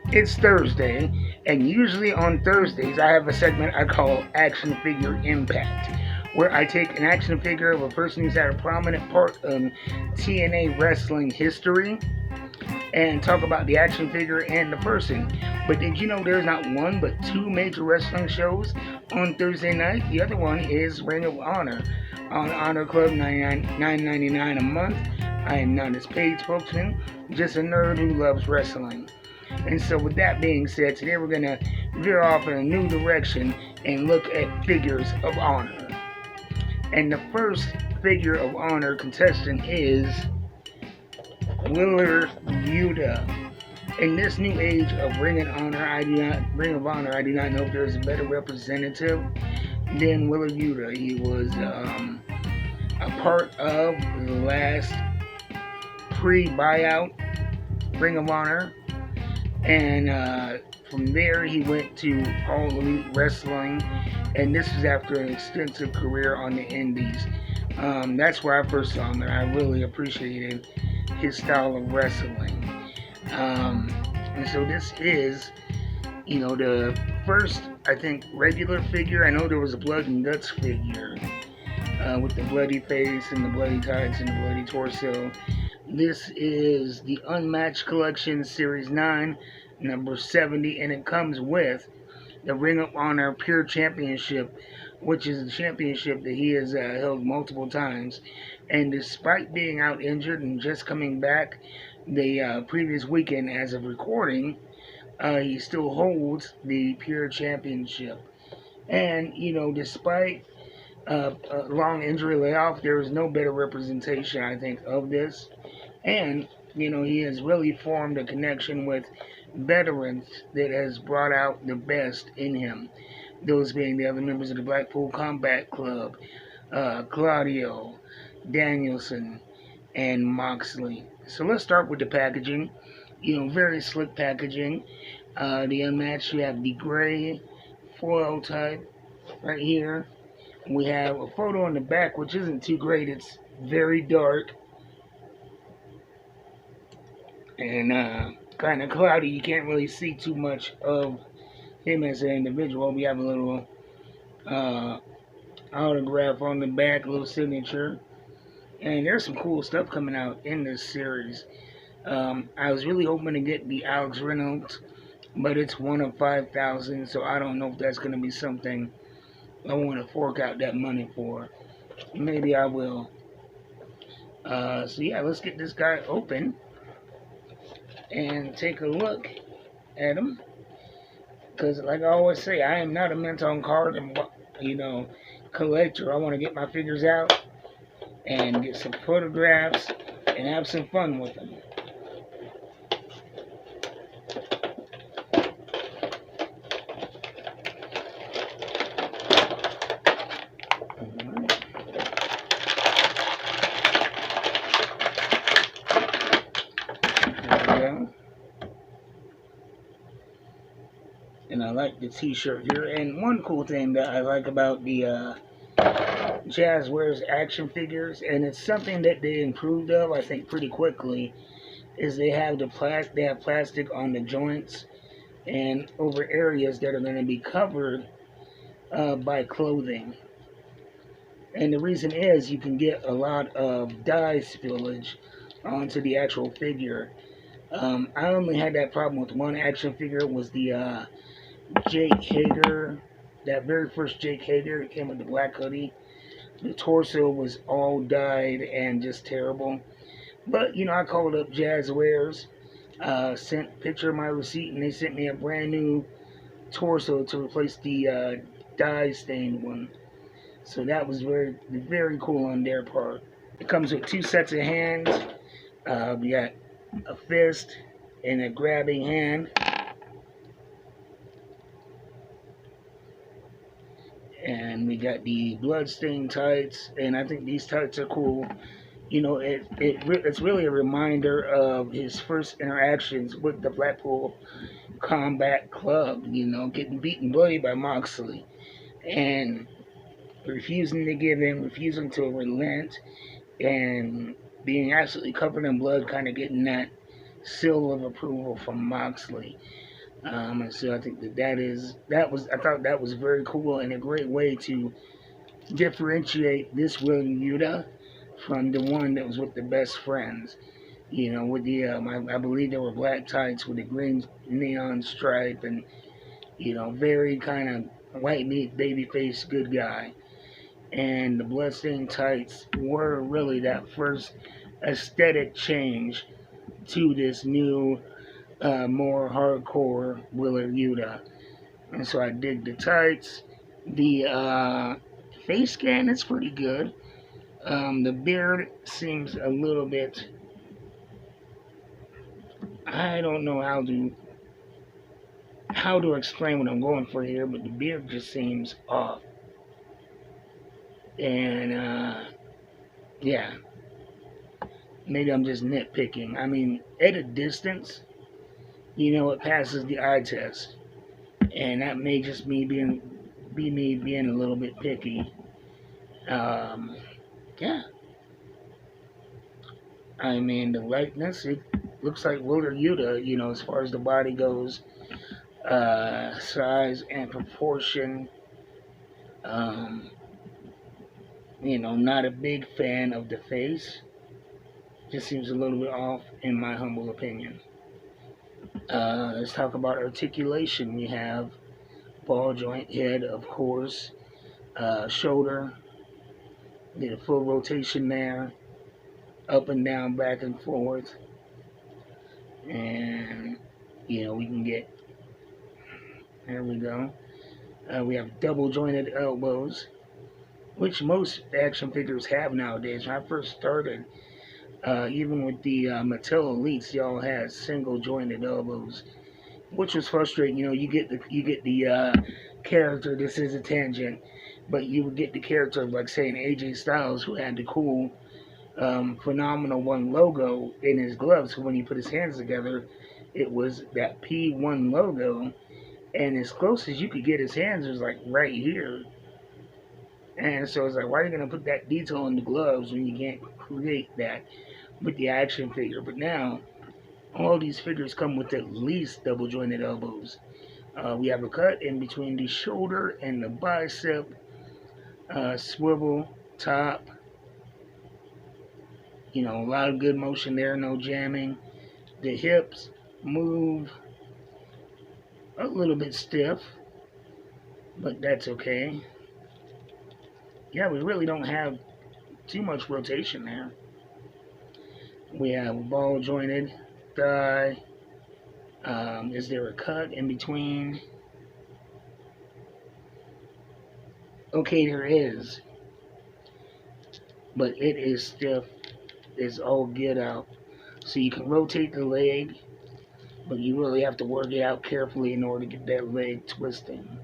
It's Thursday, and usually on Thursdays, I have a segment I call Action Figure Impact, where I take an action figure of a person who's had a prominent part in TNA wrestling history and talk about the action figure and the person. But did you know there's not one but two major wrestling shows on Thursday night? The other one is Ring of Honor on Honor Club, $9.99 a month. I am not his paid spokesman, just a nerd who loves wrestling. And so, with that being said, today we're going to veer off in a new direction and look at figures of honor. And the first figure of honor contestant is Willer Yuta. In this new age of Ring of Honor, I do not know if there's a better representative than Willer Yuta. He was a part of the last pre-buyout Ring of Honor, and from there he went to All Elite Wrestling, and this is after an extensive career on the Indies. That's where I first saw him, and I really appreciated his style of wrestling. And so this is, the first, I think, regular figure. I know there was a blood and guts figure with the bloody face and the bloody tights and the bloody torso. This is the Unmatched Collection Series 9, number 70, and it comes with the Ring of Honor Pure Championship, which is a championship that he has held multiple times. And despite being out injured and just coming back the previous weekend as of recording, he still holds the Pure Championship. And, despite a long injury layoff, there is no better representation, I think, of this. And, he has really formed a connection with veterans that has brought out the best in him. Those being the other members of the Blackpool Combat Club, Claudio, Danielson, and Moxley. So let's start with the packaging. Very slick packaging. The Unmatched, you have the gray foil type right here. We have a photo on the back, which isn't too great. It's very dark and kind of cloudy. You can't really see too much of him as an individual. We have a little uh, autograph on the back, a little signature. And there's some cool stuff coming out in this series. I was really hoping to get the Alex Reynolds, but it's one of 5,000, so I don't know if that's going to be something I want to fork out that money for. Maybe I will. So yeah, let's get this guy open and take a look at him. Because like I always say, I am not a mint on card and collector. I want to get my figures out and get some photographs and have some fun with them. And I like the t-shirt here. And one cool thing that I like about the Jazzwares action figures, and it's something that they improved of, I think, pretty quickly, is they have plastic on the joints and over areas that are going to be covered by clothing. And the reason is you can get a lot of dye spillage onto the actual figure. I only had that problem with one action figure. It was the Jake Hager, that very first Jake Hager. It came with the black hoodie. The torso was all dyed and just terrible. But, I called up Jazzwares, sent picture of my receipt, and they sent me a brand new torso to replace the dye stained one. So that was very, very cool on their part. It comes with two sets of hands. We got a fist and a grabbing hand. And we got the bloodstained tights, and I think these tights are cool. It's really a reminder of his first interactions with the Blackpool Combat Club, getting beaten bloody by Moxley and refusing to give in, refusing to relent, and being absolutely covered in blood, kind of getting that seal of approval from Moxley. So I think I thought that was very cool and a great way to differentiate this William Yuta from the one that was with the best friends. With I believe they were black tights with a green neon stripe and, very kind of white meat baby face good guy. And the bloodstained tights were really that first aesthetic change to this new, more hardcore Willard Yuta. And so I dig the tights. The face scan is pretty good. The beard seems a little bit. I don't know how to explain what I'm going for here, but the beard just seems off. And yeah, maybe I'm just nitpicking. I mean, at a distance, it passes the eye test, and that may just be me being a little bit picky. Um, yeah, I mean the likeness. It looks like Willard Yuta. As far as the body goes, size and proportion. Um, not a big fan of the face. Just seems a little bit off, in my humble opinion. Let's talk about articulation. We have ball joint, head, of course, shoulder. Did a full rotation there, up and down, back and forth, and we can get. There we go. We have double jointed elbows, which most action figures have nowadays. When I first started, even with the Mattel Elites, y'all had single jointed elbows, which was frustrating. You get the character. This is a tangent, but you would get the character of, like, say, an AJ Styles, who had the cool, Phenomenal One logo in his gloves. So when he put his hands together, it was that P1 logo, and as close as you could get his hands was like right here. And so it's like, why are you gonna put that detail in the gloves when you can't create that with the action figure? But now all these figures come with at least double jointed elbows. We have a cut in between the shoulder and the bicep, swivel top. A lot of good motion there, no jamming. The hips move a little bit stiff, but that's okay. Yeah, we really don't have too much rotation there. We have ball jointed thigh. Is there a cut in between? Okay, there is, but it is stiff. It's all get out. So you can rotate the leg, but you really have to work it out carefully in order to get that leg twisting.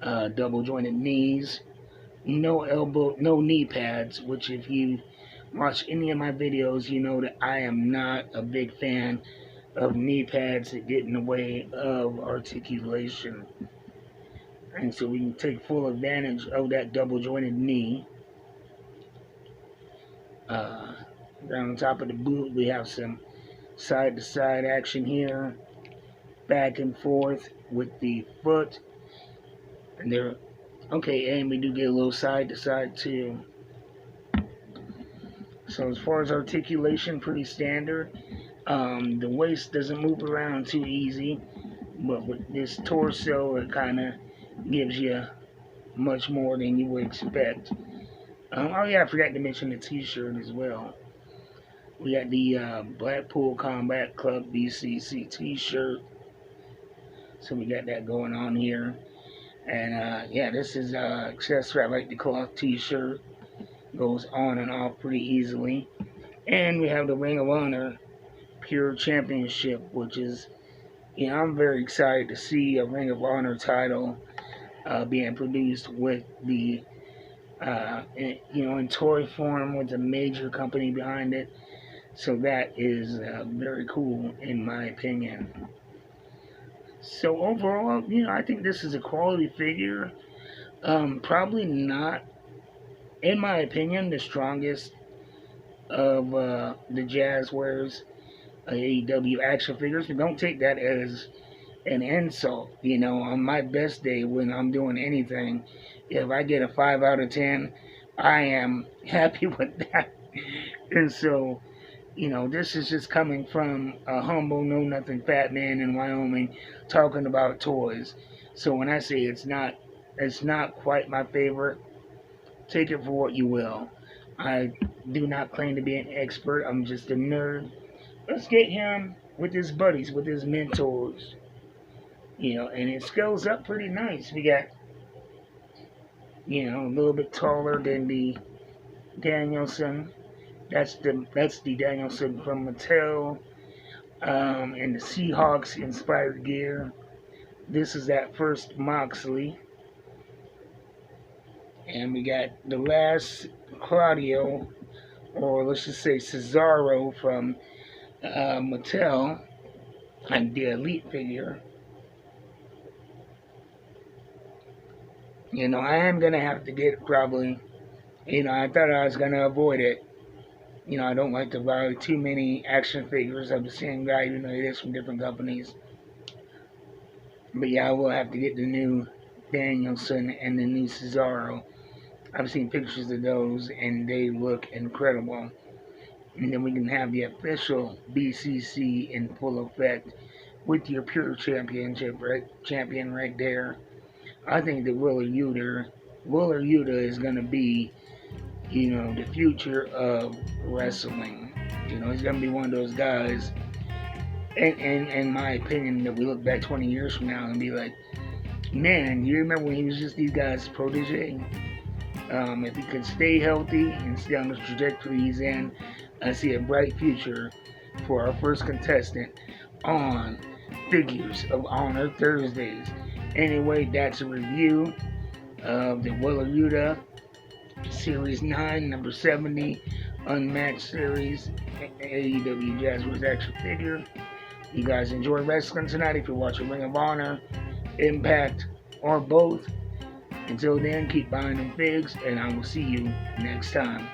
Double jointed knees, no knee pads, which if you watch any of my videos, you know that I am not a big fan of knee pads that get in the way of articulation. And so we can take full advantage of that double jointed knee. Down on top of the boot, we have some side to side action here, back and forth with the foot. And there, okay, and we do get a little side to side too. So as far as articulation, pretty standard. The waist doesn't move around too easy, but with this torso, it kind of gives you much more than you would expect. Oh yeah, I forgot to mention the t-shirt as well. We got the Blackpool Combat Club BCC t-shirt. So we got that going on here. And yeah, this is accessory. I like the cloth t-shirt. Goes on and off pretty easily. And we have the Ring of Honor Pure Championship, which is, I'm very excited to see a Ring of Honor title being produced with the, in toy form with a major company behind it. So that is very cool in my opinion. So overall, I think this is a quality figure. Probably not, in my opinion, the strongest of the Jazzwares AEW action figures. But don't take that as an insult. On my best day when I'm doing anything, if I get a 5 out of 10, I am happy with that. And so, this is just coming from a humble, know nothing fat man in Wyoming talking about toys. So when I say it's not quite my favorite, take it for what you will. I do not claim to be an expert. I'm just a nerd. Let's get him with his buddies, with his mentors. And it scales up pretty nice. We got, a little bit taller than the Danielson. That's the Danielson from Mattel, and the Seahawks inspired gear. This is that first Moxley, and we got the last Claudio, or let's just say Cesaro from Mattel, like the Elite figure. I am gonna have to get it probably. I thought I was gonna avoid it. I don't like to buy too many action figures of the same guy, even though it is from different companies. But yeah, I will have to get the new Danielson and the new Cesaro. I've seen pictures of those and they look incredible. And then we can have the official BCC in full effect with your pure champion right there. I think that Willer Yuta is going to be, the future of wrestling. He's going to be one of those guys, in my opinion, that we look back 20 years from now and be like, man, you remember when he was just these guys' protege? If he can stay healthy and stay on the trajectory he's in, I see a bright future for our first contestant on Figures of Honor Thursdays. Anyway, that's a review of the Willer Yuta Series 9, number 70, Unmatched Series, AEW Jazzwares Action Figure. You guys enjoy wrestling tonight if you're watching Ring of Honor, Impact, or both. Until then, keep buying them figs, and I will see you next time.